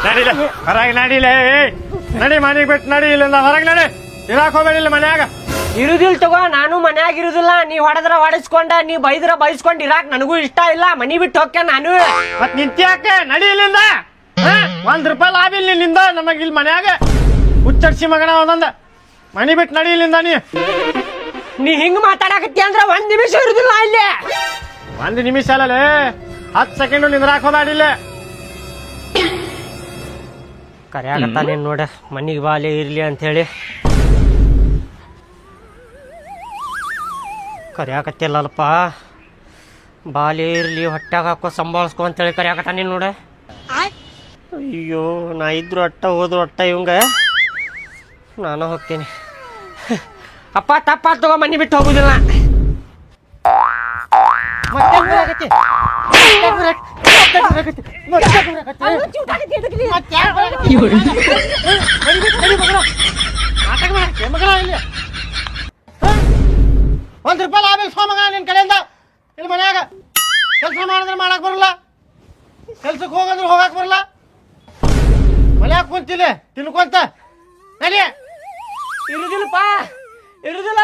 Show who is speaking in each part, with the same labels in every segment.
Speaker 1: ನಡಿಲ ಹೊರಗೆ ನಡಿಲೇ ನಡಿ ಮನೆಗೆ ಬಿಟ್ಟು ನಡಿ ಇಲ್ಲಿಂದ ಹೊರಗೆ ನಡಿ ಇರಾಕ್ ಹೋಗ್ಬೇಡಿಲ್ಲ ಮನ್ಯಾಗ
Speaker 2: ಇರುದಿಲ್ ತಗೋ ನಾನು ಮನ್ಯಾಗ ಇರುದಿಲ್ಲ ನೀ ಹೊಡೆದ್ರ ಹೊಡೆಸ್ಕೊಂಡ ನೀ ಬೈದ್ರ ಬೈಸ್ಕೊಂಡ್ ಇರಾಕ್ ನನಗೂ ಇಷ್ಟ ಇಲ್ಲ ಮನಿ ಬಿಟ್ಟು ಹೋಗ್ಯ ನಾನು
Speaker 1: ಮತ್ ನಿಂತ್ಯಾಕೆ ನಡಿ ಇಲ್ಲಿಂದ ₹1 ಲಾಭ ಇಲ್ಲ ನಿನ್ನಿಂದ ನಮಗ್ ಇಲ್ಲಿ ಮನ್ಯಾಗ ಹುಚ್ಚಡ್ಸಿ ಮಗನ ಒಂದೊಂದ ಮನಿ ಬಿಟ್ಟು ನಡಿ ಇಲ್ಲಿಂದ
Speaker 2: ನೀ ಹಿಂಗ್ ಮಾತಾಡಕತ್ತಿ ಅಂದ್ರ 1 ನಿಮಿಷ ಇರುದಿಲ್ಲ ಇಲ್ಲಿ
Speaker 1: 1 ನಿಮಿಷ ಅಲ್ಲಲೇ 10 ಸೆಕೆಂಡ್ ನಿಂದ್ರಾಕ್ ಹೋಗ್ಬೇಡಿಲ್ಲ
Speaker 2: ಕರ್ಯಾಕತ್ತಾನೇನ್ ನೋಡ ಮನಿಗೆ ಬಾಲೆ ಇರ್ಲಿ ಅಂತ ಹೇಳಿ ಕರ್ಯಾಕತ್ತಿಲ್ಲಲ್ಪ ಬಾಲೆ ಇರ್ಲಿ ಹೊಟ್ಯಾಗ ಹಾಕೋ ಸಂಭಾಳಿಸ್ಕೊ ಅಂತೇಳಿ ಕರ್ಯಾಕತ್ತಾನೇನ್ ನೋಡ ಅಯ್ಯೋ ನಾ ಇದ್ರು ಅಟ್ಟ ಹೋದ್ರು ಅಟ್ಟ ಇವಂಗ ನಾನು ಹೋಗ್ತೀನಿ ಅಪ್ಪ ತಪ್ಪ ತಗೋ ಮನಿ ಬಿಟ್ಟು ಹೋಗುದಿಲ್ಲ
Speaker 1: ₹1 ಲಾಭ ಇಸ್ಕೊ ಮಗ ನಿನ್ ಕಡೆಯಿಂದ ಇಲ್ಲಿ ಮನ್ಯಾಗ ಕೆಲಸ ಮಾಡಿದ್ರೆ ಮಾಡಕ್ ಬರಲ್ಲ ಕೆಲ್ಸಕ್ಕೆ ಹೋಗಂದ್ರೆ ಹೋಗಕ್ ಬರಲ್ಲ ಮನ್ಯಾಗ ಕುಂತಿಲ್ಲ ತಿನ್ಕೊಂತ ನಡಿ
Speaker 2: ಇರುದಿಲ್ಲಪ್ಪ ಇರುದಿಲ್ಲ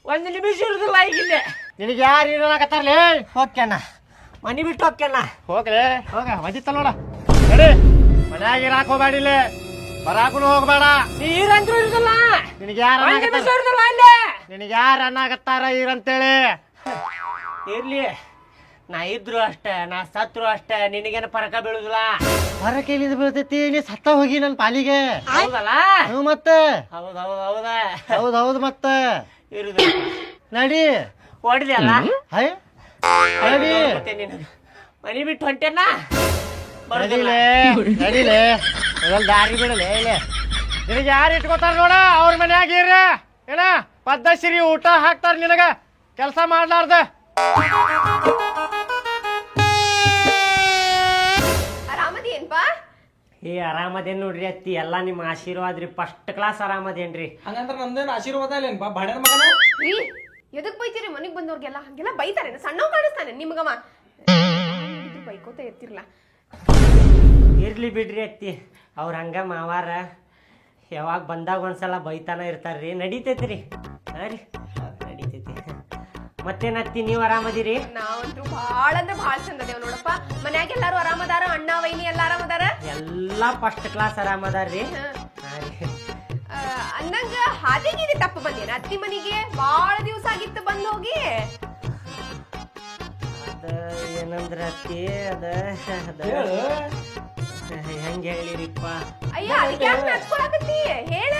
Speaker 2: 1 ನಿಮಿಷ ಇರುದಿಲ್ಲ ಈಗಿಲ್ಲ
Speaker 1: ನಿನಗೆ ಯಾರು ಇರೋಣಕತ್ತಾರಲೇ
Speaker 2: ಹೋಗ್ಯಾನ ಮನಿ ಬಿಟ್ಟು ಹೋಗ್ಯಾನ
Speaker 1: ಹೋಗ್ಲೇ ಹೋಗ ಮಜಿತ್ತಲ್ಲ ನೋಡ ನಡಿ ಮನ್ಯಾಗ ಇರಾಕ್ ಹೋಗ್ಬೇಡಿಲ್ಲ ಬರಾಕುನು ಹೋಗ್ಬೇಡ
Speaker 2: ನೀರಂದ್ರೂ ಇರುದಿಲ್ಲ
Speaker 1: ನಿನಗೆ ಯಾರು
Speaker 2: 1 ನಿಮಿಷ ಇರುದಿಲ್ಲ ಇಲ್ಲೇ
Speaker 1: ನಿನಗೆ ಯಾರು ಅನ್ನಾಗತ್ತಾರ ಇರಂತೇಳಿ
Speaker 2: ಇರ್ಲಿ ನಾ ಇದ್ರು ಅಷ್ಟೇ ನಾ ಸತ್ರು ಅಷ್ಟೇ ನಿನಗೇನು ಫರಕ ಬೀಳುದಿಲ್ಲ
Speaker 1: ಹೊರಕ್ಕೆ ಇಲ್ಲಿಂದ ಬೀಳ್ತೈತಿ ನೀ ಸತ್ತ ಹೋಗಿ ನನ್ನ ಪಾಲಿಗೆ
Speaker 2: ಹೌದಲ್ಲ
Speaker 1: ಹ್ಞೂ ಮತ್ತೆ
Speaker 2: ಹೌದ್ ಹೌದ್ ಹೌದ
Speaker 1: ಹೌದೌದು ಮತ್ತೆ
Speaker 2: ಇರುದಿಲ್ಲ
Speaker 1: ನಡಿ
Speaker 2: ಹೊಡಿದೆ ಅಲ್ಲ
Speaker 1: ಹೈ ನಡಿ
Speaker 2: ಮನಿ ಬಿಟ್ಟು ಹೊಂಟೇನ
Speaker 1: ನಡಿಲೇ ನಡಿಲೇ ಮೊದಲು ದಾರಿ ಬಿಡಲೇ ಇಲ್ಲೇ ನಿನಗೆ ಯಾರು ಇಟ್ಕೋತಾರ ನೋಡ ಅವ್ರ ಮನ್ಯಾಗ ಇರ್ರಿ ಏನ ಪದ್ಧಸಿರಿ ಊಟ ಹಾಕ್ತಾರ ನಿನಗ ಕೆಲಸ ಮಾಡ್ಲಾರ್ದ
Speaker 3: ಆರಾಮದೇನ್ಪಾ
Speaker 2: ಏ ಆರಾಮದೇನ್ ನೋಡ್ರಿ ಅತ್ತಿ ಎಲ್ಲಾ ನಿಮ್ಮ ಆಶೀರ್ವಾದ ರೀ ಫಸ್ಟ್ ಕ್ಲಾಸ್ ಆರಾಮದೇನ್ರಿ
Speaker 4: ಹಂಗಂದ್ರ ನಮ್ದೇನು ಆಶೀರ್ವಾದ ಇಲ್ಲೇನ್ಪಾ ಬಾಡ್ಯಾನ ಮಗನ
Speaker 3: ರೀ ಎದಕ್ ಬೈತೀರಿ ಮನಿಗ್ ಬಂದವ್ರಿಗೆಲ್ಲ ಹಂಗೆಲ್ಲ ಬೈತಾರೆ ಸಣ್ಣವ್ ಕಾಣಿಸ್ತಾನೆ ನಿಮ್ಗವ ಬೈಕೋತ ಇರ್ತಿರ್ಲ
Speaker 2: ಇರ್ಲಿ ಬಿಡ್ರಿ ಅತ್ತಿ ಅವ್ರ ಹಂಗ ಮಾವಾರ ಯಾವಾಗ ಬಂದಾಗ ಒಂದ್ಸಲ ಬೈತಾನ ಇರ್ತಾರ್ರಿ ನಡೀತೈತ್ರಿ ಹಾ ರೀ ನಡೀತೈತಿ ಮತ್ತೇನ್ ಅತ್ತಿ ನೀವು ಆರಾಮದಿರಿ
Speaker 3: ನಾವಂತ್ರು ಭಾಳ ಅಂದ್ರೆ ಭಾಳ ಚಂದ ಅದೇವ್ ನೋಡಪ್ಪ ಮನ್ಯಾಗ ಎಲ್ಲಾರು ಆರಾಮದಾರ ಅಣ್ಣ ವೈನಿ ಎಲ್ಲ ಆರಾಮದಾರ
Speaker 2: ಎಲ್ಲಾ ಫಸ್ಟ್ ಕ್ಲಾಸ್ ಆರಾಮದಾರ್ರಿ ಹಾ ರೀ
Speaker 3: ಅಂದಂಗ ಹಾದಿಗೀದಿ ತಪ್ಪ ಬಂದೇನ ಅತ್ತಿ ಮನಿಗೆ ಭಾಳ ದಿವ್ಸ ಆಗಿತ್ತು ಬಂದ್ ಹೋಗಿ
Speaker 2: ಅದ ಏನಂದ್ರ ಅತ್ತಿ ಅದ
Speaker 4: ಹೇಳು
Speaker 2: ಹೆಂಗ ಹೇಳಿರಿಪ್ಪ
Speaker 3: ಅಯ್ಯ ಅದಕ್ಕೆ ಯಾಕೆ ನಡ್ಸ್ಕೊಳಕತ್ತಿ ಹೇಳ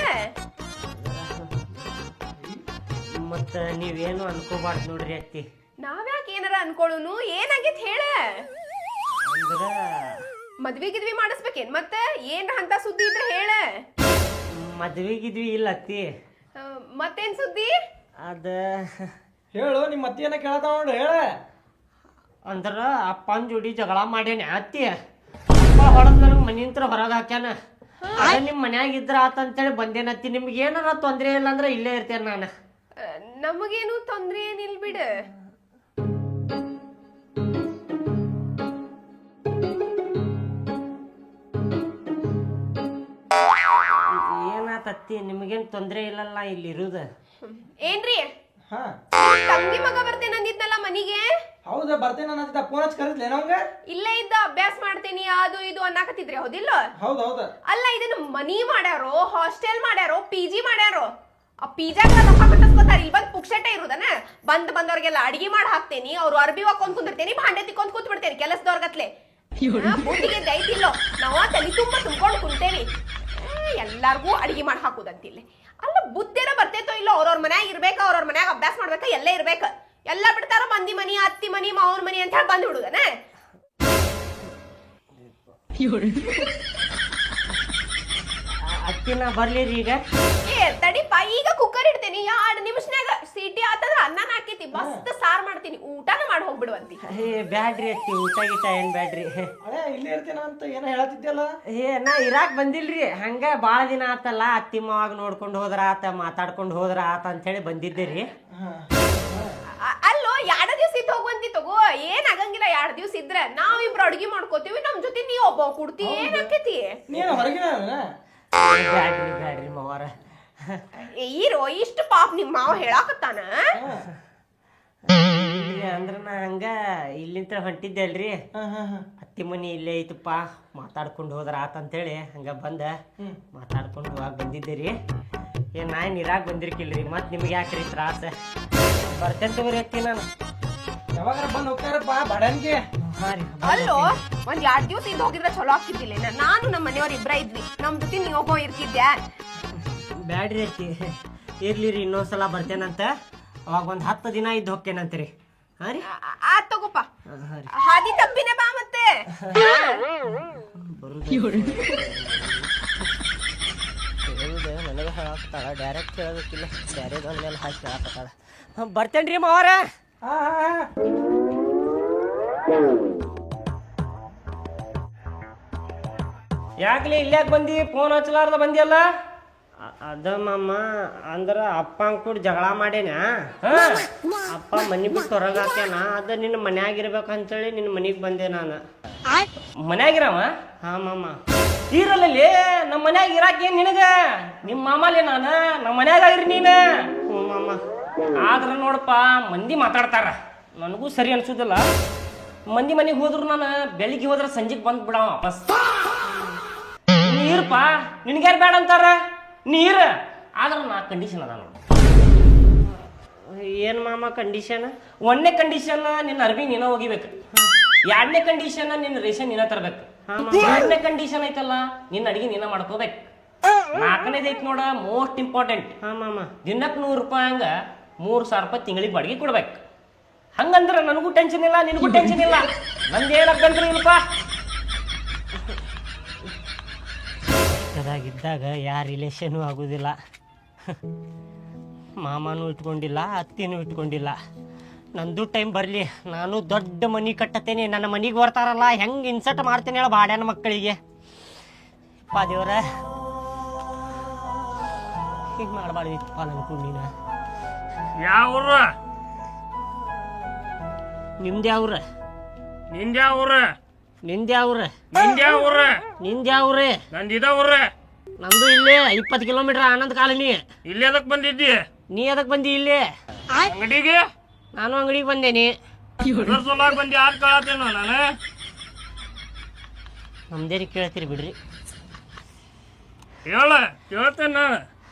Speaker 2: ಮತ್ತ ನೀವೇನು ಅನ್ಕೋಬಾರ್ದು ನೋಡ್ರಿ ಅತ್ತಿ
Speaker 3: ನಾವ್ಯಾಕೆ ಏನಾರ ಅನ್ಕೊಳ್ಳೋನು ಏನಾಗೈತ್ ಹೇಳ
Speaker 2: ಅಂದ್ರ
Speaker 3: ಮದ್ವಿ ಗಿದ್ವಿ ಮಾಡಿಸ್ಬೇಕೇನ್ ಮತ್ತೆ ಏನ್ರ ಅಂತ ಸುದ್ದಿ ಇದ್ರೆ ಹೇಳ
Speaker 2: ಮದ್ವಿಗಿದ್ವಿ ಇಲ್ಲ ಅತ್ತಿ
Speaker 3: ಮತ್ತೇನ್ ಸುದ್ದಿ
Speaker 2: ಅದ
Speaker 4: ಹೇಳು ನಿಮ್ಮ ಅತ್ತಿಯನ್ನ ಕೇಳತಾವ ನೋಡು ಹೇಳ
Speaker 2: ಅಂದ್ರ ಅಪ್ಪನ ಜೋಡಿ ಜಗಳ ಮಾಡ್ಯಾನ ಅತ್ತಿ ಅಪ್ಪ ಹೊಡೆದ್ ನನಗ್ ಮನಿಂತ್ರ ಹೊರಗೆ ಹಾಕ್ಯಾನ ಅದ ನಿಮ್ ಮನ್ಯಾಗ ಇದ್ರ ಆತಂತೇಳಿ ಬಂದೇನತ್ತಿ ನಿಮ್ಗೆ ಏನಾರ ತೊಂದ್ರೆ ಇಲ್ಲ ಅಂದ್ರ ಇಲ್ಲೇ ಇರ್ತೇನೆ ನಾನು
Speaker 3: ನಮಗೇನು ತೊಂದ್ರೆ ಏನಿಲ್ ಬಿಡ
Speaker 2: ಏನಾತತ್ತಿ ನಿಮ್ಗೇನ್ ತೊಂದ್ರೆ ಇಲ್ಲಲ್ಲ ಇಲ್ಲಿ ಇರುದ
Speaker 3: ಏನ್ರಿ
Speaker 4: ಹಾ
Speaker 3: ತಂಗಿ ಮಗ ಬರ್ತೇನೆ ಅಂದಿದ್ನಲ್ಲ ಮನಿಗೆ
Speaker 4: ಹೌದಾ ಬರ್ತೇನೆ ಅನ್ನತ್ತಿದ್ದ ಫೋನ್ ಹಚ್ಚಿ ಕರೆದ್ಲೇನ ಅವಂಗ
Speaker 3: ಇಲ್ಲೇ ಇದ್ದ ಅಭ್ಯಾಸ ಮಾಡ್ತೀನಿ ಅದು ಇದು ಅನ್ನಕತ್ತಿದ್ರಿ ಹೌದಿಲ್ಲ
Speaker 4: ಹೌದೌದ
Speaker 3: ಅಲ್ಲ ಇದನ್ನ ಮನಿ ಮಾಡ್ಯಾರೋ ಹಾಸ್ಟೆಲ್ ಮಾಡ್ಯಾರೋ PG ಮಾಡ್ಯಾರೋ ಆ ಪಿಜಾಗ ರೊಕ್ಕ ಕಟ್ಟಿಸ್ಕೊತಾರ ಇಲ್ಲಿ ಬಂದ್ ಪುಕ್ಷಟೆ ಇರುದನ ಬಂದವ್ರಿಗೆಲ್ಲ ಅಡಿಗೆ ಮಾಡಿ ಹಾಕ್ತೇನಿ ಅವ್ರು ಅರ್ಬಿ ಹಾಕೊಂಡ್ ಕುಂದಿರ್ತೇನಿ ಭಾಂಡೆ ತಿಕ್ಕೊಂಡ್ ಕೂತ್ ಬಿಡ್ತೇನೆ ಕೆಲಸದವ್ರಗತ್ಲೆ ಬುದ್ಧಿಗೆ ದೈತಿಲ್ಲೋ ನಾವ ತಲೆ ತುಂಬಾ ತುಂಬ್ಕೊಂಡು ಕುಂತೇವಿ ಎಲ್ಲಾರ್ಗೂ ಅಡಿಗೆ ಮಾಡಿ ಹಾಕುದಂತಿಲ್ಲ ಅಲ್ಲ ಬುದ್ಧಿನ ಬರ್ತೈತೋ ಇಲ್ಲೋ ಅವ್ರವ್ರ ಮನ್ಯಾಗ ಇರ್ಬೇಕ ಅವ್ರವ್ರ ಮನ್ಯಾಗ ಅಭ್ಯಾಸ ಮಾಡ್ಬೇಕ ಎಲ್ಲೇ ಇರ್ಬೇಕ ಎಲ್ಲ ಬಿಡ್ತಾರ ಮಂದಿ ಮನಿ ಅತ್ತಿ ಮನಿ ಮಾವನ ಮನಿ ಅಂತ ಹೇಳಿ ಬಂದ್ ಬಿಡುದನ
Speaker 2: ಅತ್ತಿನ ಬರ್ಲಿರಿ ಈಗ
Speaker 3: ಏ ತಡಿಪ ಈಗ ಕುಕ್ಕರ್ ಇಡ್ತೇನಿ 2 ನಿಮಿಷನಾಗ ಸಿಟಿ ಆತಂದ್ರ ಅನ್ನನ ಹಾಕೈತಿ ಮಸ್ತ್ ಸಾರ್ ಮಾಡ್ತೀನಿ ಊಟನ ಮಾಡಿ ಹೋಗ್ಬಿಡುವಂತಿ
Speaker 2: ಏ ಬ್ಯಾಡ್ರಿ ಅತ್ತಿ ಊಟ ಗೀಟ ಏನ್ ಬ್ಯಾಡ್ರಿ
Speaker 4: ಅಳೆ ಇಲ್ಲೇ ಇರ್ತೇನ ಅಂತ ಏನೋ ಹೇಳತ್ತಿದ್ದಲ್ಲ
Speaker 2: ಏ ನಾ ಇರಾಕ್ ಬಂದಿಲ್ರಿ ಹಂಗ ಬಾಳ ದಿನ ಆತಲ್ಲ ಅತ್ತಿ ಮಾವಾಗ ನೋಡ್ಕೊಂಡು ಹೋದ್ರ ಆತ ಮಾತಾಡ್ಕೊಂಡು ಹೋದ್ರ ಆತ ಅಂತ ಹೇಳಿ ಬಂದಿದ್ದೆ ರೀ
Speaker 3: ಅಲ್ಲೋ 2 ದಿವಸ ಇದ್ದು ಹೋಗುವಂತಿ ಮಾಡ್ಕೊಂಡಿ ತಗೋ, ಏನ್ ಆಗಂಗಿಲ್ಲ. 2 ದಿವ್ಸ ಇದ್ರ ನಾವಿಬ್ರು ಅಡ್ಗಿ ಮಾಡ್ಕೋತೀವಿ, ನಮ್ ಜೊತೆ ನೀ ಒಬ್ಬ ಕುಡ್ತಿ, ಏನ್ ಆಕೇತಿ?
Speaker 4: ನೀನು ಹೊರಗಿನ
Speaker 2: ಬ್ಯಾಡ್ರಿ ಮಾವಾರ.
Speaker 3: ಇರೋ ಇಷ್ಟು ಪಾಪ ನಿಮ್ ಮಾವ ಹೇಳಾಕತ್ತಾನ.
Speaker 2: ಅಂದ್ರ ನಾ ಹಂಗ ಇಲ್ಲಿಂದ ಹೊಂಟಿದ್ದೆ ಅಲ್ರಿ, ಅತ್ತಿ ಮನಿ ಇಲ್ಲೇ ಐತಪ್ಪ, ಮಾತಾಡ್ಕೊಂಡು ಹೋದ್ರ ಆತಂತೇಳಿ ಹಂಗ ಬಂದ ಮಾತಾಡ್ಕೊಂಡು ಹೋಗಾಕ ಬಂದಿದ್ದೆ ರೀ. ಏನ್ ನಾ ನೀರಾಗ ಬಂದಿರ್ಕಿಲ್ರಿ, ಮತ್ ನಿಮ್ಗೆ ಯಾಕ್ರಿ ತ್ರಾಸ? ಬರ್ತೇನೆ ತಗೋರಿ ಅತ್ತಿ ನಾನು.
Speaker 4: ಯಾವಾಗ ಬಂದ್ ಹೋಗ್ತಾರಪ್ಪ ಬಡನ್ಗೆ.
Speaker 2: ಹಾ ರೀ.
Speaker 3: ಅಲ್ಲೋ ಒಂದ್ 2 ದಿವ್ಸ ಇದ್ ಹೋಗಿದ್ರೆ ಚಲೋ ಆಗ್ತಿದ್ದಿಲ್ಲ. ನಾನು ನಮ್ಮ ಮನೆಯವ್ರ ಇಬ್ರ ಇದ್ವಿ, ನಮ್ ಜೊತೆ ನೀ ಒಬ್ಬ ಇರ್ತಿದ್ಯಾ?
Speaker 2: ಬ್ಯಾಡ್ರಿ ಅತ್ತಿ, ಇರ್ಲಿ ರೀ, ಇನ್ನೊಂದ್ಸಲ ಬರ್ತೇನಂತ. ಅವಾಗ ಒಂದ್ 10 ದಿನ ಇದ್ದು ಹೋಗ್ತೇನಂತ್ರಿ. ಹಾ ರೀ,
Speaker 3: ಆತ್ ತಗೋಪ್ಪ. ಹಾದಿ ತಪ್ಪಿನೇ ಬಾ ಮತ್ತೆ.
Speaker 2: ನನಗೆ ಹೇಳಾಕತ್ತಾಳ, ಡೈರೆಕ್ಟ್ ಹೇಳೋದಕ್ಕಿಲ್ಲ, ಬ್ಯಾರೆದವ್ರ ಮೇಲೆ ಹಾಕಿ ಹೇಳಾಕತ್ತಾಳ. ಬರ್ತೇನ್ರಿ ಮಾವಾರ. ಯಾಕ್ಲಿ ಇಲ್ಯಾಕ್ ಬಂದಿ? ಫೋನ್ ಹಚ್ಚಲಾರ್ದ ಬಂದಿಯಲ್ಲ? ಅದ ಮಾಮ, ಅಂದ್ರ ಅಪ್ಪ ಕೂಡ ಜಗಳ ಮಾಡೇನ. ಅಪ್ಪ ಮನಿ ಬಿಟ್ಟು ಹೊರಗೆ ಹಾಕ್ಯಾನ, ಅದ ನಿನ್ನ ಮನ್ಯಾಗಿರ್ಬೇಕಂತೇಳಿ ನಿನ್ನ ಮನಿಗ್ ಬಂದೆ ನಾನು. ಮನ್ಯಾಗಿರವ? ಹಾ ಮಾಮ. ಇರಲ್ಲೇ ನಮ್ಮ ಮನ್ಯಾಗ ಇರಾಕ ಏನ್ ನಿನಗ? ನಿಮ್ಮ ಮಾಮಲೆ ನಾನು, ನಮ್ಮ ಮನ್ಯಾಗ ಇರಿ ನೀನ. ಹ್ಞೂ ಮಾಮ. ಆದ್ರ ನೋಡಪ್ಪ, ಮಂದಿ ಮಾತಾಡ್ತಾರ, ನನಗೂ ಸರಿ ಅನ್ಸುದಿಲ್ಲ. ಮಂದಿ ಮನೆಗೆ ಹೋದ್ರು ನಾನು ಬೆಳಿಗ್ಗೆ ಹೋದ್ರ ಸಂಜೆಗೆ ಬಂದ್ ಬಿಡವ ವಾಪಸ್. ನೀರ್ಪ ನಿನ್ಗ್ಯಾರು ಬೇಡ ಅಂತಾರ? ನೀರ್ ಆದ್ರ ನಾ ಕಂಡೀಷನ್ ಅದ ನೋಡು. ಏನ್ ಮಾಮ ಕಂಡೀಷನ್? 1ನೇ ಕಂಡೀಷನ್ ನಿನ್ನ ಅರ್ಬಿ ನೀನ ಒಗಿಬೇಕು. 2ನೇ ಕಂಡೀಷನ್ ನಿನ್ನ ರೇಷನ್ ನೀನ ತರ್ಬೇಕು. 3ನೇ ಕಂಡೀಷನ್ ಐತಲ್ಲ, ನಿನ್ನ ಅಡಿಗೆ ನೀನ ಮಾಡ್ಕೋಬೇಕು. 4ನೇದು ಐತಿ ನೋಡ, ಮೋಸ್ಟ್ ಇಂಪಾರ್ಟೆಂಟ್. ಹಾ ಮಾಮ, ದಿನಕ್ಕೆ 100 ರೂಪಾಯಿ ಹಂಗ 3,000 ರೂಪಾಯಿ ತಿಂಗಳಿಗೆ ಬಾಡಿಗೆ ಕೊಡ್ಬೇಕು. ಹಂಗಂದ್ರ ನನಗೂ ಟೆನ್ಷನ್ ಇಲ್ಲ, ನಿನಗೂ ಟೆನ್ಷನ್ ಇಲ್ಲ, ನಂದೇನ್ ಅಭ್ಯಂತರ ಇಲ್ಲಪ್ಪ. ಅದಾಗಿದ್ದಾಗ ಯಾರ ರಿಲೇಷನು ಆಗೋದಿಲ್ಲ. ಮಾಮನೂ ಇಟ್ಕೊಂಡಿಲ್ಲ, ಅತ್ತಿನೂ ಇಟ್ಕೊಂಡಿಲ್ಲ. ನಂದು ಟೈಮ್ ಬರಲಿ, ನಾನು ದೊಡ್ಡ ಮನಿ ಕಟ್ಟತೇನೆ. ನನ್ನ ಮನಿಗೆ ಬರ್ತಾರಲ್ಲ, ಹೆಂಗೆ ಇನ್ಸರ್ಟ್ ಮಾಡ್ತೇನೆ ಹೇಳ ಬಾಡ್ಯಾನ ಮಕ್ಕಳಿಗೆ. ಪಾ ದೇವ್ರ, ಹಿಂಗೆ ಮಾಡಬಾರ್ದಿತ್ತಪ್ಪ ನನಗೂ. ನೀನು
Speaker 5: ಯಾವ್ರ?
Speaker 2: ನಿಮ್ದ್ಯಾವ್ರ?
Speaker 5: ನಿಂದ್ಯಾವ್ರ?
Speaker 2: ನಿಂದ್ಯಾವ್ರ?
Speaker 5: ನಿಂದ್ಯಾವ್ರ?
Speaker 2: ನಿಂದ್ಯಾವ್ರೆ?
Speaker 5: ನಂದಿದವ್ರ.
Speaker 2: ನಂದು ಇಲ್ಲೇ 20 ಕಿಲೋಮೀಟರ್ ಆನಂದ್ ಕಾಲನಿ.
Speaker 5: ಇಲ್ಲಿ ಅದಕ್ ಬಂದಿದ್ದಿ?
Speaker 2: ನೀ ಅದಕ್ಕೆ ಬಂದಿ ಇಲ್ಲೇ
Speaker 5: ಅಂಗಡಿಗೆ?
Speaker 2: ನಾನು ಅಂಗಡಿಗೆ ಬಂದೇನಿ.
Speaker 5: ಅದ್ರ ಸಲುವಾಗ ಬಂದಿ ಯಾರು ಕೇಳತ್ತೇನೋ ನಾನು?
Speaker 2: ನಮ್ದೇರಿ ಕೇಳ್ತೀರಿ ಬಿಡ್ರಿ.
Speaker 5: ಹೇಳ, ಕೇಳ್ತೇನೆ ನಾನು.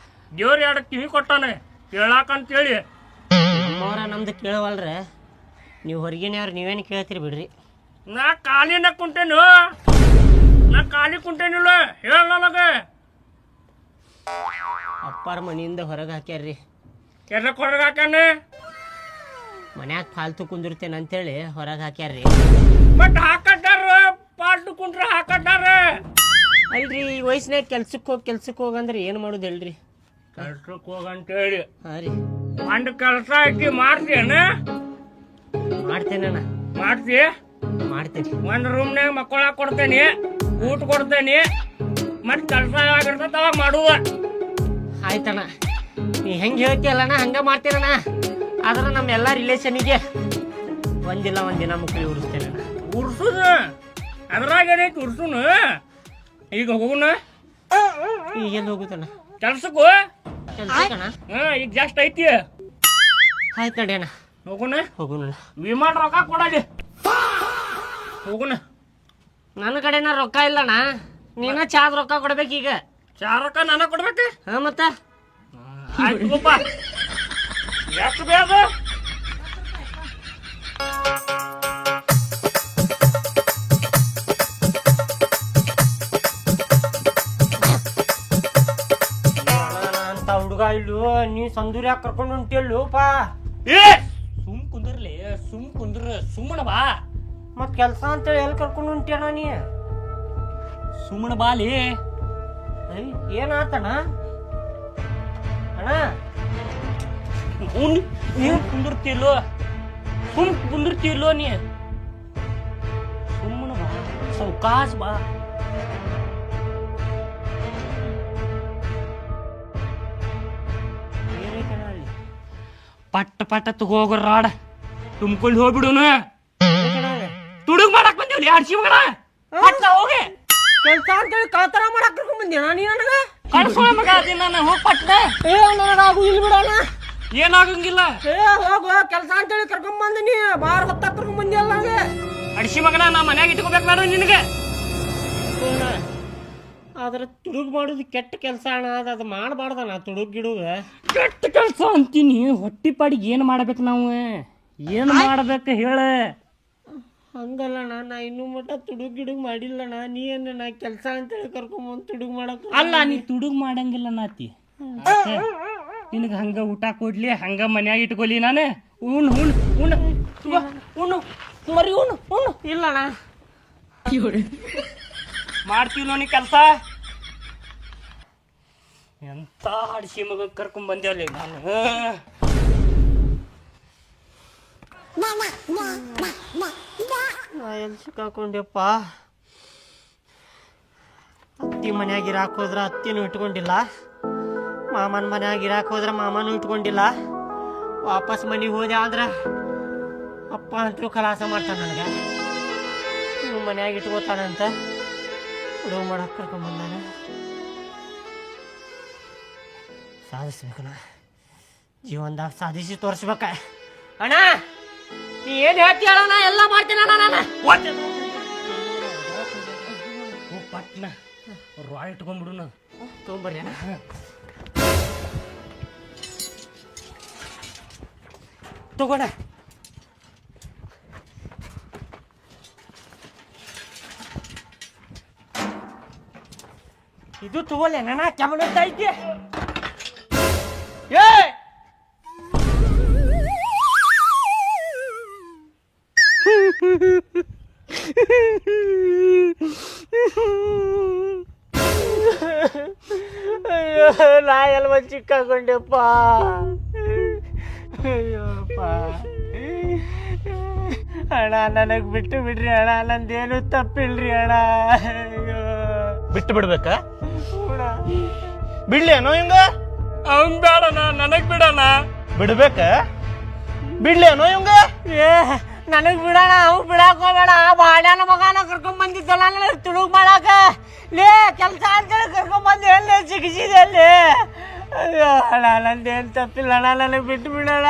Speaker 5: ದೇವ್ರ 2 ಕಿವಿ ಕೊಟ್ಟಾನೆ ಕೇಳಾಕಂತೇಳಿ.
Speaker 2: ನಮ್ಮವ್ರ ನಮ್ದು ಕೇಳವಲ್ರ, ನೀವು ಹೊರಗಿನವ್ರು ನೀವೇನು ಕೇಳ್ತೀರಿ ಬಿಡ್ರಿ.
Speaker 5: ನಾ ಖಾಲಿನ ಕುಂಟೇನು, ನಾ ಖಾಲಿ ಕುಂಟೇನಿಲ್ಲ. ಹೇಳ ನನಗೆ.
Speaker 2: ಅಪ್ಪಾರ ಮನೆಯಿಂದ ಹೊರಗೆ ಹಾಕ್ಯಾರ್ರಿ.
Speaker 5: ಕೆರ್ಲಕ್ ಹೊರಗೆ ಹಾಕ್ಯಾನೆ?
Speaker 2: ಮನ್ಯಾಗ ಫಾಲ್ತು ಕುಂದಿರ್ತೇನೆ ಅಂತೇಳಿ ಹೊರಗೆ ಹಾಕ್ಯಾರ್ರಿ.
Speaker 5: ಬಟ್ ಹಾಕಟ್ಟಾರ, ಪಾಲ್ಟು ಕುಂಟ್ರ ಹಾಕಟ್ಟಾರ.
Speaker 2: ಅಲ್ರಿ, ಈ ವಯಸ್ಸಿನಾಗ ಕೆಲ್ಸಕ್ಕೆ ಹೋಗಂದ್ರೆ ಏನು ಮಾಡೋದು ಹೇಳ್ರಿ?
Speaker 5: ಕೆಲ್ಸಕ್ಕೆ ಹೋಗಂತೇಳಿ.
Speaker 2: ಹಾಂ ರೀ.
Speaker 5: ಒಂದು ಕೆಲಸ ಐತಿ, ಮಾಡ್ತೀಯನ?
Speaker 2: ಮಾಡ್ತೇನಣ್ಣ.
Speaker 5: ಮಾಡ್ತೀಯ?
Speaker 2: ಮಾಡ್ತೇನೆ.
Speaker 5: ಒಂದು ರೂಮ್ನಾಗ ಮಕ್ಕಳಾಗ ಕೊಡ್ತೇನೆ, ಊಟ ಕೊಡ್ತೇನೆ, ಮತ್ತೆ ಕೆಲಸ ಆಗಿರ್ತದ ಅವಾಗ ಮಾಡುವ.
Speaker 2: ಆಯ್ತಣ್ಣ, ನೀ ಹೆಂಗೆ ಹೇಳ್ತೀಯಲ್ಲಣ್ಣ ಹಂಗೆ ಮಾಡ್ತೀರಣ್ಣ. ಆದ್ರೆ ನಮ್ಮೆಲ್ಲ ರಿಲೇಷನಿಗೆ ಒಂದಿಲ್ಲ ಒಂದಿನ ಮಕ್ಕಳು ಉರಿಸ್ತೇನಣ್ಣ.
Speaker 5: ಉರ್ಸುದ ಅದ್ರಾಗ ಏನೈತಿ ಉರ್ಸುನು? ಈಗ ಹೋಗುನ?
Speaker 2: ಈಗ ಎಲ್ಲಿ ಹೋಗುತ್ತಣ್ಣ?
Speaker 5: ಕೆಲ್ಸಕ್ಕೂ?
Speaker 2: ಕೆಲ್ಸಕ್ಕಣ್ಣ?
Speaker 5: ಈಗ ಜಾಸ್ತಿ ಐತಿ.
Speaker 2: ಆಯ್ತು ನಡಿ ಅಣ್ಣ,
Speaker 5: ಹೋಗುನ?
Speaker 2: ಹೋಗುಣ.
Speaker 5: ವಿಮಾನ ರೊಕ್ಕ ಕೊಡಲಿ. ಹೋಗುನ.
Speaker 2: ನನ್ನ ಕಡೆನ ರೊಕ್ಕ ಇಲ್ಲಣ್ಣ, ನೀನ ಚಾದ ರೊಕ್ಕ ಕೊಡ್ಬೇಕೀಗ.
Speaker 5: ಚಾ ರೊಕ್ಕ ನನಗೆ ಕೊಡ್ಬೇಕು?
Speaker 2: ಹಾಂ ಮತ್ತ
Speaker 5: ಆಯ್ತು ಗೊಪ್ಪ. ಎಷ್ಟು ಬೇಗ?
Speaker 2: ಅಂತ ಹುಡುಗ ಇಲ್ಲು, ನೀ ಸಂದೂರಿ ಯಾಕೆ ಕರ್ಕೊಂಡು ಹೊಂಟಿಯಲ್ಲೂಪ?
Speaker 5: ಏ ಸುಮ್ ಕುಂದ್ರಲಿ, ಸುಮ್ ಕುಂದ್ರ, ಸುಮ್ಮನ ಬಾ.
Speaker 2: ಮತ್ ಕೆಲ್ಸ ಅಂತೇಳಿ ಎಲ್ಲಿ ಕರ್ಕೊಂಡು ಹೊಂಟಿಯಣ್ಣ ನೀ?
Speaker 5: ಸುಮ್ಮನ ಬಾಲಿ.
Speaker 2: ಏನಾತಣ್ಣ? ಅಣ್ಣ
Speaker 5: ನೀವು ಕುಂದಿರ್ತಿಲ್ಲೋ? ಸುಮ್ ಕುಂದಿರ್ತಿಲ್ಲೋ ನೀ? ಸುಮ್ಮನ ಬಾ, ಸೌಕಾಸ್ ಬಾ.
Speaker 2: ಏನೈತಣ್ಣ ಅಲ್ಲಿ?
Speaker 5: ಪಟ್ಟ ಪಟ್ಟ ತಗೋಗ ರಾಡ ತುಂಬ್ಕೊಂಡು ಹೋಗ್ಬಿಡುನ. ಹಡ್ಸಿ ಮಗನ ಹಟ್ಟ ಹೋಗಿ
Speaker 2: ಕೆಲಸ ಅಂತೇಳಿ ಕಳ್ತನ ಮಾಡಕ್ ಕರ್ಕೊಂಡ್ ಬಂದಿನ ನೀ ನನಗ
Speaker 5: ಕಳ್ಸೋ ಮಗ ಅದಿ ನಾನು ಹೋಗಿ ಪಟ್ಟ
Speaker 2: ಏ ನನಗಾಗು ಇಲ್ಲಿ ಬಿಡೋಣ
Speaker 5: ಏನಾಗಂಗಿಲ್ಲ
Speaker 2: ಏ ಹೋಗು ಕೆಲಸ ಅಂತೇಳಿ ಕರ್ಕೊಂಡ್ ಬಂದಿನಿ ಬಾರ ಹೊತ್ತ ಕರ್ಕೊಂಡ್ ಬಂದಿಯಲ್ಲ ನನಗೆ
Speaker 5: ಹಡ್ಸಿ ಮಗನ ನಾ ಮನ್ಯಾಗ ಇಟ್ಕೋಬೇಕು ನೋಡು ನಿನಗೆ
Speaker 2: ಆದ್ರೆ ತುಡುಗ್ ಮಾಡೋದು ಕೆಟ್ಟ ಕೆಲಸ ಅಣ್ಣ ಅದು ಮಾಡಬಾರ್ದಣ್ಣ ತುಡುಗ್ ಗಿಡುಗ
Speaker 5: ಕೆಟ್ಟ ಕೆಲಸ ಅಂತೀನಿ ಹೊಟ್ಟಿ ಪಾಡಿಗೆ ಏನು ಮಾಡ್ಬೇಕು ನಾವು ಏನು ಮಾಡ್ಬೇಕು ಹೇಳ
Speaker 2: ಹಂಗಲ್ಲಣ್ಣ ನಾ ಇನ್ನೂ ಮಟ್ಟ ತುಡುಗ್ ಗಿಡುಗ್ ಮಾಡಿಲ್ಲಣ್ಣ ನೀ ಏನ ಕೆಲಸ ಅಂತೇಳಿ ಕರ್ಕೊಂಬಂದು ತುಡುಗ್ ಮಾಡಕ್
Speaker 5: ಅಲ್ಲ ನೀ ತುಡುಗ್ ಮಾಡಂಗಿಲ್ಲ ನಾತಿ ನಿನಗೆ ಹಂಗ ಊಟ ಕೊಡ್ಲಿ ಹಂಗ ಮನ್ಯಾಗ ಇಟ್ಕೊಲಿ ನಾನು ಉಣ್ ಉಣ್ ಉಣ್ ಉಣ್ಣು ಮರಿ ಉಣ್ಣು ಉಣ್ಣು
Speaker 2: ಇಲ್ಲಣ್ಣ
Speaker 5: ಮಾಡ್ತೀವಿ ನೀ ಕೆಲಸ ಎಂತ ಹಡ್ಸಿ ಮಗ ಕರ್ಕೊಂಡ್ ಬಂದೇವಲ್ಲಿ ನಾನು
Speaker 2: ನಾ ಎಲ್ಲಿ ಸಿಕ್ಕಾಕೊಂಡೆಪ್ಪ ಅತ್ತಿ ಮನ್ಯಾಗ ಇರಾಕ್ ಹೋದ್ರ ಅತ್ತಿನೂ ಇಟ್ಕೊಂಡಿಲ್ಲ ಮಾಮನ ಮನ್ಯಾಗ ಇರಾಕ್ ಹೋದ್ರ ಮಾಮನೂ ಇಟ್ಕೊಂಡಿಲ್ಲ ವಾಪಸ್ ಮನೆಗೆ ಹೋದೆ ಆದ್ರೆ ಅಪ್ಪ ಅಂತೂ ಖಲಾಸ ಮಾಡ್ತಾನೆ ನನಗೆ ನೀವು ಮನ್ಯಾಗ ಇಟ್ಕೋತಾನಂತ ಹುಡುಗ ಮಾಡಕ್ಕೆ ಕರ್ಕೊಂಡ್ಬಂದಾನೆ ಸಾಧಿಸ್ಬೇಕಣ್ಣ ಜೀವನದಾಗ ಸಾಧಿಸಿ ತೋರಿಸ್ಬೇಕ ಅಣ್ಣ ನೀ ಏನು ಹೇಳ್ತೀಯ ಅಣ್ಣ ಎಲ್ಲ ಮಾಡ್ತೀನಿ ಅಣ್ಣ ನಾನು
Speaker 5: ಪಟ್ನ ರಾಯ್ ಇಟ್ಕೊಂಡ್ಬಿಡು ನಾ
Speaker 2: ತೊಗೊಂಬರ್ರಿ ಅಣ್ಣ ತಗೋಣ ಇದು ತಗೋಲೆ ನನ್ನ ಕೆಮಣದ ಐತಿ ಏ ಅಯ್ಯೋ ನಾ ಎಲ್ಲ ಚಿಕ್ಕಾಕೊಂಡೆಪ್ಪ ಅಯ್ಯೋಪ್ಪ ಅಣ್ಣ ನನಗೆ ಬಿಟ್ಟು ಬಿಡ್ರಿ ಅಣ್ಣ ನಂದೇನು ತಪ್ಪಿಲ್ರಿ ಅಣ್ಣ ಅಯ್ಯೋ
Speaker 1: ಬಿಟ್ಟು ಬಿಡ್ಬೇಕ ಬಿಡ್ಲಿ ಏನೋ ಹಿಂಗ
Speaker 5: ಅವ್ನ್ ಬೇಡಣ ನನಗ್ ಬಿಡಣ
Speaker 1: ಬಿಡ್ಬೇಕ ಬಿಡ್ಲಿ ಏನೋ ಹಿಂಗ
Speaker 2: ಏ ನನಗೆ ಬಿಡೋಣ ಅವ್ ಬಿಡಾಕ ಹೋಗ್ಬೇಡ ಬಾಡ್ಯಾನ ಮಗನ ಕರ್ಕೊಂಡ್ ಬಂದಿದ್ದಲ್ಲ ನನಗೆ ತುಳುಗ್ ಮಾಡಾಕ ಲೇ ಕೆಲಸ ಅಂತೇಳಿ ಕರ್ಕೊಂಡ್ ಬಂದು ಎಲ್ಲಿ ಸಿಗಿಸಿದೆ ಅಲ್ಲಿ ಅಯ್ಯೋ ಅಣ್ಣ ನಂದೇನು ತಪ್ಪಿಲ್ಲ ಅಣ್ಣ ನನಗೆ ಬಿಟ್ಟು ಬಿಡೋಣ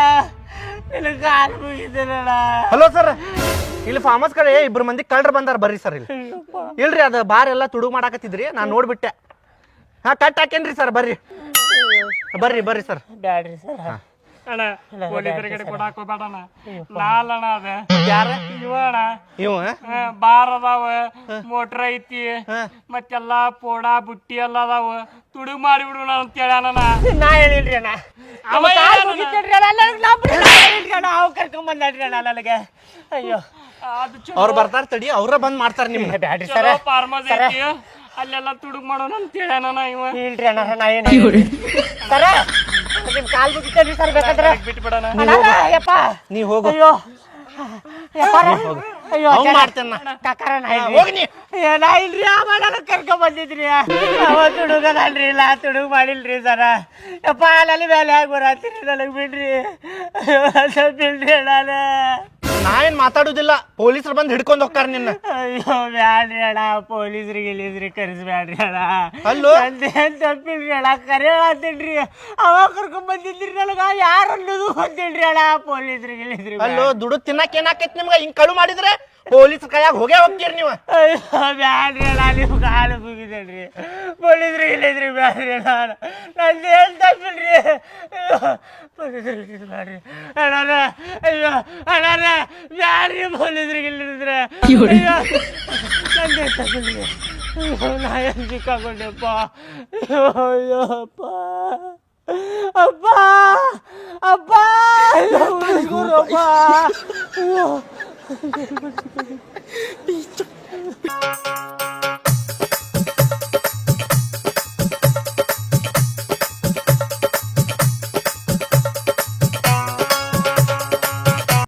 Speaker 2: ನಿನಗೆ ಕಾಲು ಮುಗಿದ್ದೀನಣ್ಣ
Speaker 1: ಹಲೋ ಸರ್ ಇಲ್ಲಿ ಫಾರ್ಮ್ ಹೌಸ್ ಕಡೆ ಇಬ್ರು ಮಂದಿ ಕಳ್ರ ಬಂದಾರ ಬರ್ರಿ ಸರ್ ಇಲ್ಲಿ ಇಲ್ರಿ ಅದು ಬಾರ್ ಎಲ್ಲ ತುಡುಗ್ ಮಾಡಾಕತ್ತಿದ್ರಿ ನಾನ್ ನೋಡ್ಬಿಟ್ಟೆ ಹಾ ಕಟ್ ಹಾಕೇನ್ರಿ ಸರ್ ಬರ್ರಿ ಬರ್ರಿ ಬರ್ರಿ ಸರ್
Speaker 2: ಬ್ಯಾಡ್ರಿ ಸರ್
Speaker 5: ಅಣ್ಣ ಪೊಲೀಸರ ಕಡೆ ಕೊಡಾಕ ಬೇಡಣ ನಾಲಣ ಅದ
Speaker 1: ಯಾರ
Speaker 5: ಇವ ಅಣ್ಣ
Speaker 1: ಇವ
Speaker 5: ಬಾರ್ ಅದಾವ ಮೋಟ್ರ್ ಐತಿ ಮತ್ತೆಲ್ಲಾ ಪೋಡ ಬುಟ್ಟಿ ಎಲ್ಲ ಅದಾವ ತುಡುಗ್ ಮಾಡಿಬಿಡು ಅಂತ ಹೇಳ್ಯಾನ
Speaker 2: ನಾ ಹೇಳಿಲ್ರಿ ಅಣ್ಣ
Speaker 5: ಅವ
Speaker 2: ಮುಗಿತೇನ್ರಿ ಅಣ್ಣ ನನಗೆ ನಾ ಹೇಳಿಲ್ರಿ ಅಣ್ಣ ಅವ್ ಕರ್ಕೊಂಡ್ ಬಂದ್ರಿ ಅಣ್ಣ ನನಗೆ ಅಯ್ಯೋ
Speaker 5: ಅದು
Speaker 1: ಅವ್ರು ಬರ್ತಾರ ತಡಿ ಅವ್ರ ಬಂದ್ ಮಾಡ್ತಾರ ನಿಮ್ಗೆ
Speaker 2: ಬ್ಯಾಡ್ರಿ ಸರ್
Speaker 5: ಫಾರ್ಮಸ್ ಐತಿ ಅಲ್ಲೆಲ್ಲ ತುಡುಗ್ ಮಾಡೋಣ ಅಂತ ಹೇಳ್ಯಾನ ಇವ
Speaker 2: ಇಲ್ರಿ ಅಣ್ಣ ನಾ ಏನು ಸರ ನಿಮ್ ಕಾಲ್ ಮುಗಿತೇನ್ರಿ ಸರ್ ಬೇಕಾದ್ರೆ
Speaker 5: ಬಿಟ್ಬಿಡಣ
Speaker 2: ಯಪ್ಪ
Speaker 1: ನೀ ಹೋಗು
Speaker 2: ಅಯ್ಯೋ ಯಪ್ಪ ಅಯ್ಯೋ
Speaker 1: ಅವ್ನ್ ಮಾಡ್ತೇನ
Speaker 2: ಕಾಕಾರ ನಾ
Speaker 1: ಹೋಗಿ ನೀ
Speaker 2: ನಾ ಇಲ್ರಿ ಆ ಮಾಡಲ್ಲ ಕರ್ಕೊಂಡ್ ಬಂದಿದ್ರಿ ಅವ ತುಡುಗದಲ್ರಿ ಇಲ್ಲ ತುಡುಗ್ ಮಾಡಿಲ್ರಿ ಸರ ಯಪ್ಪ ಅಲ್ಲಿ ಮೇಲೆ ಆಗಿ ಬರತ್ತೀರಿ ನನಗೆ ಬಿಡ್ರಿ ಅಯ್ಯೋ ಸ್ವಲ್ಪ ಬಿಡ್ರಿ ನಾನು
Speaker 1: ನಾ ಏನ್ ಮಾತಾಡುದಿಲ್ಲ ಪೊಲೀಸರು ಬಂದ್ ಹಿಡ್ಕೊಂಡ್ ಹೋಗ್ತಾರ ನಿನ್ನ
Speaker 2: ಅಯ್ಯೋ ಬ್ಯಾಡ್ರಿ ಅಣ್ಣ ಪೊಲೀಸ್ರಿಗೆ ಇಲ್ಲಿದ್ರಿ ಕರೆಸ್ಬ್ಯಾಡ್ರಿ ಅಣ್ಣ
Speaker 1: ಅಲ್ಲೋ?
Speaker 2: ನಂದೇನ್ ತಪ್ಪಿಲ್ರಿ ಅಣ್ಣ ಕರೆ ಹೇಳತ್ತೀನ್ರಿ ಅವ ಕರ್ಕೊಂಡ್ ಬಂದಿದ್ರಿ ನನಗ ಯಾರು ಅನ್ನೋದು ಗೊತ್ತಿಲ್ರಿ ಅಣ್ಣ ಪೊಲೀಸ್ರಿಗೆ ಇಲ್ಲಿದ್ರಿ
Speaker 1: ಅಲ್ಲೋ ದುಡ್ಡು ತಿನ್ನಕ್ ಏನಾಕೈತಿ ನಿಮ್ಗ ಹಿಂಗ್ ಕಳು ಮಾಡಿದ್ರೆ ಪೊಲೀಸ್ ಕೈಯಾಗ ಹೋಗೇ ಹೋಗ್ತೀರಿ ನೀವು
Speaker 2: ಅಯ್ಯೋ ಬ್ಯಾಡ್ರಿ ಅಣ್ಣ ನೀವು ಕಾಲು ಮುಗಿದೇನ್ರಿ ಪೊಲೀಸ್ರಿಗೆ ಇಲ್ಲಿದ್ರಿ ಬ್ಯಾಡ್ರಿ ಅಣ್ಣ ನಂದೇನ್ ತಪ್ಪಿಲ್ರಿ ಅಯ್ಯೋ ಪೊಲೀಸ್ರಿಗೆ ಬ್ಯಾಡ್ರಿ ಅಣ್ಣ ಅಯ್ಯೋ ಅಣ್ಣ ಬ್ಯಾಡ್ರಿ ಪೊಲೀಸ್ರಿಗೆ ಇಲ್ಲಿದ್ರೆ ಅಯ್ಯೋ ನಂದೇನ್ ತಪ್ಪಿಲ್ರಿ ನಾ ಏನು ಸಿಕ್ಕಾಕೊಂಡೆಪ್ಪ ಅಯ್ಯೋ ಅಪ್ಪ ಅಪ್ಪ ಅಪ್ಪ ಗುರಪ್ಪ ಅಯ್ಯೋ